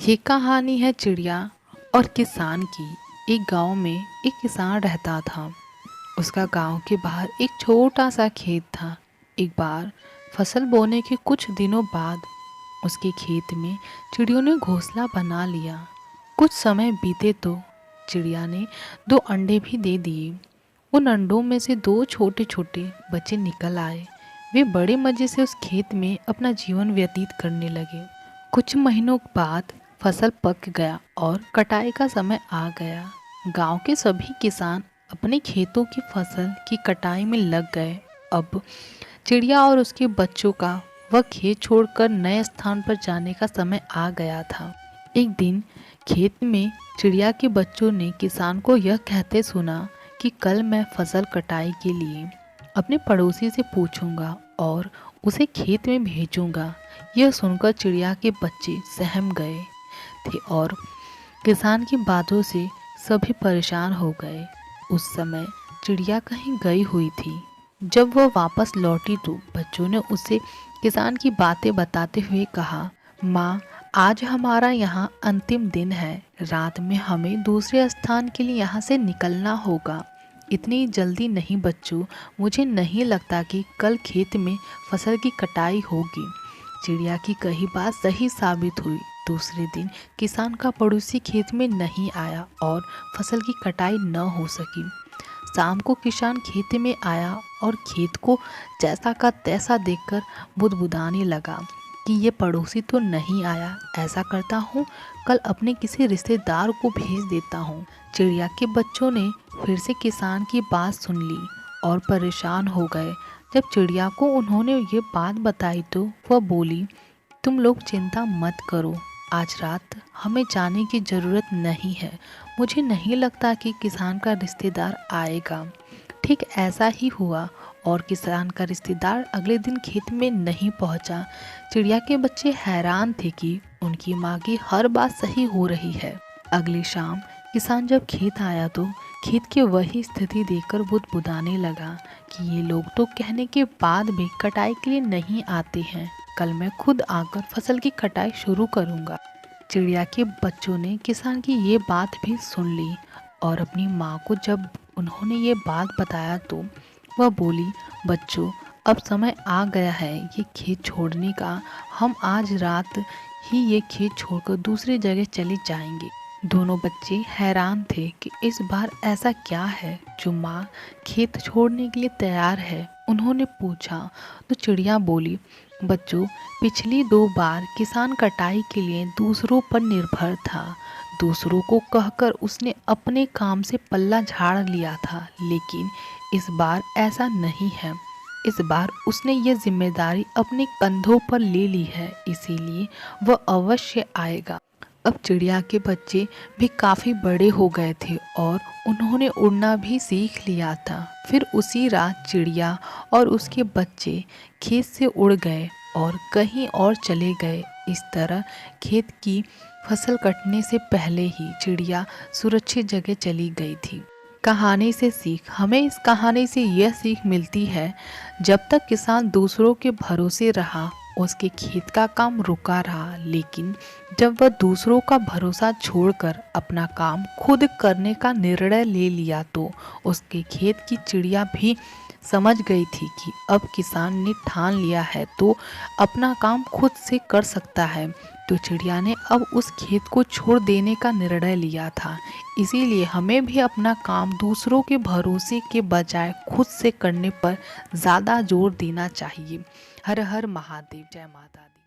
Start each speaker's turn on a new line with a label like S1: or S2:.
S1: ये कहानी है चिड़िया और किसान की। एक गांव में एक किसान रहता था। उसका गांव के बाहर एक छोटा सा खेत था। एक बार फसल बोने के कुछ दिनों बाद उसके खेत में चिड़ियों ने घोंसला बना लिया। कुछ समय बीते तो चिड़िया ने 2 अंडे भी दे दिए। उन अंडों में से 2 छोटे छोटे बच्चे निकल आए। वे बड़े मज़े से उस खेत में अपना जीवन व्यतीत करने लगे। कुछ महीनों बाद फसल पक गया और कटाई का समय आ गया। गांव के सभी किसान अपने खेतों की फसल की कटाई में लग गए। अब चिड़िया और उसके बच्चों का वह खेत छोड़कर नए स्थान पर जाने का समय आ गया था। एक दिन खेत में चिड़िया के बच्चों ने किसान को यह कहते सुना कि कल मैं फसल कटाई के लिए अपने पड़ोसी से पूछूंगा और उसे खेत में भेजूंगा। यह सुनकर चिड़िया के बच्चे सहम गए थे और किसान की बातों से सभी परेशान हो गए। उस समय चिड़िया कहीं गई हुई थी। जब वह वापस लौटी तो बच्चों ने उसे किसान की बातें बताते हुए कहा, माँ, आज हमारा यहाँ अंतिम दिन है। रात में हमें दूसरे स्थान के लिए यहाँ से निकलना होगा। इतनी जल्दी नहीं बच्चों, मुझे नहीं लगता कि कल खेत में फसल की कटाई होगी। चिड़िया की कही बात सही साबित हुई। दूसरे दिन किसान का पड़ोसी खेत में नहीं आया और फसल की कटाई न हो सकी। शाम को किसान खेत में आया और खेत को जैसा का तैसा देखकर बुदबुदाने लगा कि ये पड़ोसी तो नहीं आया। ऐसा करता हूँ, कल अपने किसी रिश्तेदार को भेज देता हूँ। चिड़िया के बच्चों ने फिर से किसान की बात सुन ली और परेशान हो गए। जब चिड़िया को उन्होंने ये बात बताई तो वह बोली, तुम लोग चिंता मत करो, आज रात हमें जाने की ज़रूरत नहीं है। मुझे नहीं लगता कि किसान का रिश्तेदार आएगा। ठीक ऐसा ही हुआ और किसान का रिश्तेदार अगले दिन खेत में नहीं पहुंचा। चिड़िया के बच्चे हैरान थे कि उनकी माँ की हर बात सही हो रही है। अगली शाम किसान जब खेत आया तो खेत की वही स्थिति देखकर बुदबुदाने लगा कि ये लोग तो कहने के बाद भी कटाई के लिए नहीं आते हैं। कल मैं खुद आकर फसल की कटाई शुरू करूँगा। चिड़िया के बच्चों ने किसान की ये बात भी सुन ली और अपनी माँ को जब उन्होंने ये बात बताया तो वह बोली, बच्चों, अब समय आ गया है ये खेत छोड़ने का। हम आज रात ही ये खेत छोड़कर दूसरी जगह चले जाएंगे। दोनों बच्चे हैरान थे कि इस बार ऐसा क्या है जो माँ खेत छोड़ने के लिए तैयार है। उन्होंने पूछा तो चिड़िया बोली, बच्चों, पिछली 2 बार किसान कटाई के लिए दूसरों पर निर्भर था। दूसरों को कहकर उसने अपने काम से पल्ला झाड़ लिया था, लेकिन इस बार ऐसा नहीं है। इस बार उसने ये जिम्मेदारी अपने कंधों पर ले ली है, इसीलिए वह अवश्य आएगा। अब चिड़िया के बच्चे भी काफ़ी बड़े हो गए थे और उन्होंने उड़ना भी सीख लिया था। फिर उसी रात चिड़िया और उसके बच्चे खेत से उड़ गए और कहीं और चले गए। इस तरह खेत की फसल कटने से पहले ही चिड़िया सुरक्षित जगह चली गई थी। कहानी से सीख, हमें इस कहानी से यह सीख मिलती है, जब तक किसान दूसरों के भरोसे रहा उसके खेत का काम रुका रहा, लेकिन जब वह दूसरों का भरोसा छोड़कर अपना काम खुद करने का निर्णय ले लिया तो उसके खेत की चिड़िया भी समझ गई थी कि अब किसान ने ठान लिया है तो अपना काम खुद से कर सकता है। तो चिड़िया ने अब उस खेत को छोड़ देने का निर्णय लिया था। इसीलिए हमें भी अपना काम दूसरों के भरोसे के बजाय खुद से करने पर ज़्यादा जोर देना चाहिए। हर हर महादेव, जय माता दी।